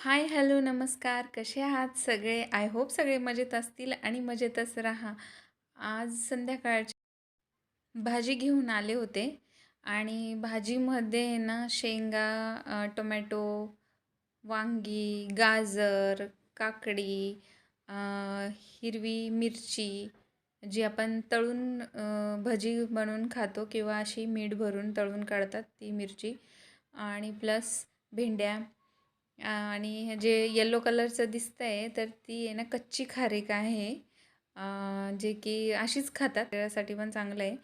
हाय, hello, नमस्कार. कसे आहात सगळे? आय होप सगळे मजेत असतील आणि मजेतच राहा. आज संध्याकाळची भाजी घेऊन आले होते आणि भाजीमध्ये आहे ना शेंगा, टोमॅटो, वांगी, गाजर, काकडी, अ, हिरवी मिरची जी आपण तळून भजी बनवून खातो किंवा अशी मीठ भरून तळून काढतात ती मिरची आणि प्लस भेंड्या आणि हे जे येलो कलरचं दिसतंय तर ती आहे ना कच्ची खारीक आहे. जे की अशीच खातात, त्यासाठी पण चांगलं आहे.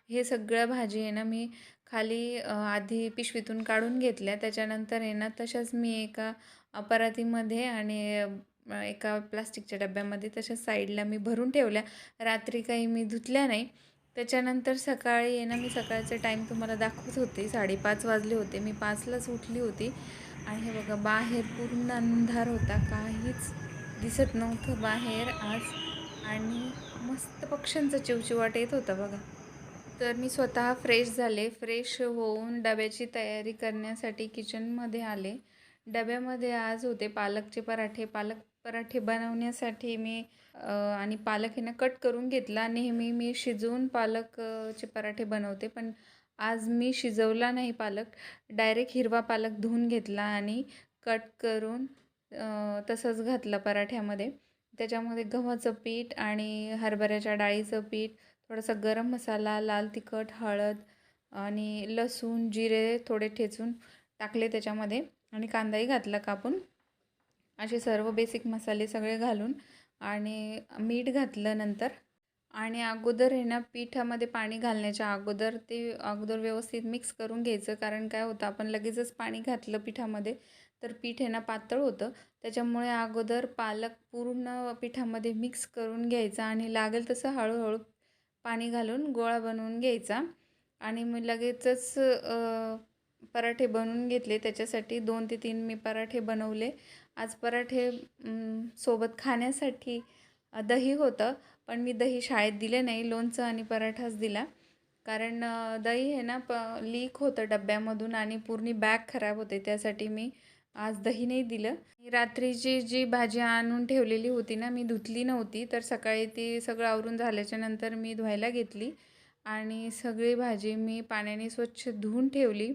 हे सगळं भाजी आहे ना मी खाली आधी पिशवीतून काढून घेतल्या. त्याच्यानंतर आहे ना तशाच मी एका परातीमध्ये आणि एका प्लास्टिकच्या डब्यामध्ये तशाच साईडला मी भरून ठेवल्या. रात्री काही मी धुतल्या नाही. त्याच्यानंतर सकाळी आहे ना मी सकाळचे टाईम तुम्हाला दाखवत होते. 5:30 वाजले होते. मी 5लाच उठली होती आणि हे बघा बाहेर पूर्ण अंधार होता. काहीच दिसत नव्हतं बाहेर आज आणि मस्त पक्ष्यांचा चिवचिवाट येत होता बघा. तर मी स्वतः फ्रेश झाले. फ्रेश होऊन डब्याची तयारी करण्यासाठी किचनमध्ये आले. डब्यामध्ये आज होते पालकचे पराठे. पालक पराठे बनवण्यासाठी मी आणि पालक हे ना कट करून घेतला. नेहमी मी शिजवून चे पराठे बनवते, पण आज मी शिजवला नाही पालक. डायरेक्ट हिरवा पालक धुवून घेतला आणि कट करून तसंच घातला पराठ्यामध्ये. त्याच्यामध्ये गव्हाचं पीठ आणि हरभऱ्याच्या डाळीचं पीठ, थोडासा गरम मसाला, लाल तिखट, हळद आणि लसूण, जिरे थोडे ठेचून टाकले त्याच्यामध्ये आणि कांदाही घातला कापून. असे सर्व बेसिक मसाले सगळे घालून आणि मीठ घातलं नंतर आणि अगोदर आहे ना पिठामध्ये पाणी घालण्याच्या अगोदर ते अगोदर व्यवस्थित मिक्स करून घ्यायचं. कारण काय होतं, आपण लगेचच पाणी घातलं पिठामध्ये तर पीठ आहे ना पातळ होतं. त्याच्यामुळे अगोदर पालक पूर्ण पिठामध्ये मिक्स करून घ्यायचा आणि लागेल तसं हळूहळू पाणी घालून गोळा बनवून घ्यायचा आणि मग लगेचच पराठे बनवून घेतले. त्याच्यासाठी 2 ते 3 मी पराठे बनवले. आज पराठे सोबत खाण्यासाठी दही होतं, पण मी दही शाळेत दिले नाही. लोणचं आणि पराठाच दिला. कारण दही हे ना लीक होतं डब्यामधून आणि पूर्ण बॅग खराब होते. त्यासाठी मी आज दही नाही दिलं. रात्रीची जी भाजी आणून ठेवलेली होती ना, मी धुतली नव्हती. तर सकाळी ती सगळं आवरून झाल्याच्या नंतर मी धुवायला घेतली आणि सगळी भाजी मी पाण्याने स्वच्छ धुवून ठेवली.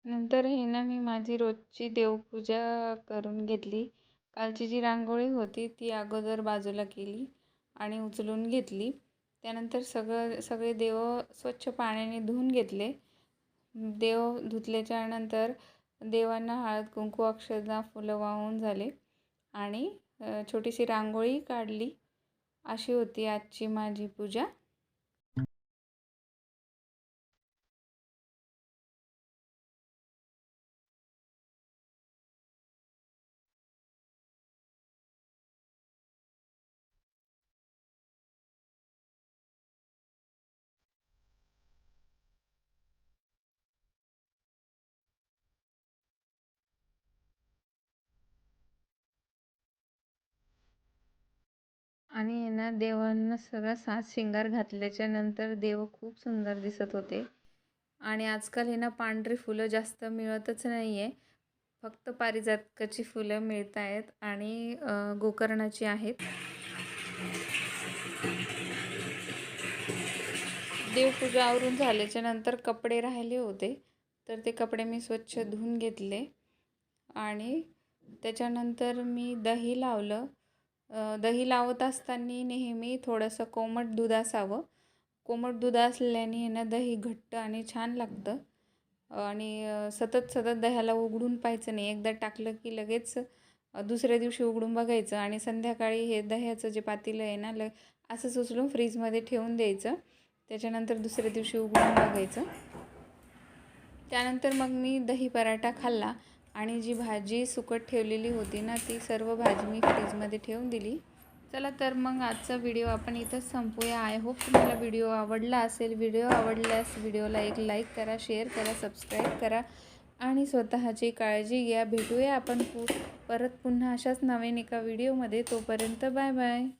नंतर हे ना मी माझी रोजची देवपूजा करून घेतली. कालची जी रांगोळी होती ती अगोदर बाजूला केली आणि उचलून घेतली. त्यानंतर सगळे देव स्वच्छ पाण्याने धुवून घेतले. देव धुतल्याच्या नंतर देवांना हळद कुंकू अक्षदा फुलं वाहून झाले आणि छोटीशी रांगोळी काढली. अशी होती आजची माझी पूजा. आणि आहे ना देवांना सगळा साज शिंगार घातल्याच्या नंतर देव खूप सुंदर दिसत होते. आणि आजकाल हे ना पांढरी फुलं जास्त मिळतच नाही आहे. फक्त पारिजातकाची फुलं मिळत आहेत आणि गोकर्णाची आहेत. देवपूजा आवरून झाल्याच्या नंतर कपडे राहिले होते, तर ते कपडे मी स्वच्छ धुवून घेतले आणि त्याच्यानंतर मी दही लावलं. दही लावत असताना नेहमी थोडंसं कोमट दूध असावं. कोमट दूध असल्याने ना दही घट्ट आणि छान लागतं. आणि सतत सतत दह्याला उघडून पाहायचं नाही. एकदा टाकलं की लगेच दुसऱ्या दिवशी उघडून बघायचं आणि संध्याकाळी हे दह्याचं जे पातेलं आहे ना असंच उचलून फ्रीजमध्ये ठेवून द्यायचं. त्याच्यानंतर दुसऱ्या दिवशी उघडून बघायचं. त्यानंतर मग मी दही पराठा खाल्ला आणि जी भाजी सुकट ठेवलेली होती ना ती सर्व भाजी मी फ्रीजमध्ये ठेवून दिली. चला तर मग आजचा व्हिडिओ आपण इथंच संपूया. आय होप तुम्हाला व्हिडिओ आवडला असेल. व्हिडिओ आवडल्यास व्हिडिओला एक लाईक करा, शेअर करा, सबस्क्राईब करा आणि स्वतःची काळजी घ्या. भेटूया आपण परत पुन्हा अशाच नवीन एका व्हिडिओमध्ये. तोपर्यंत बाय बाय.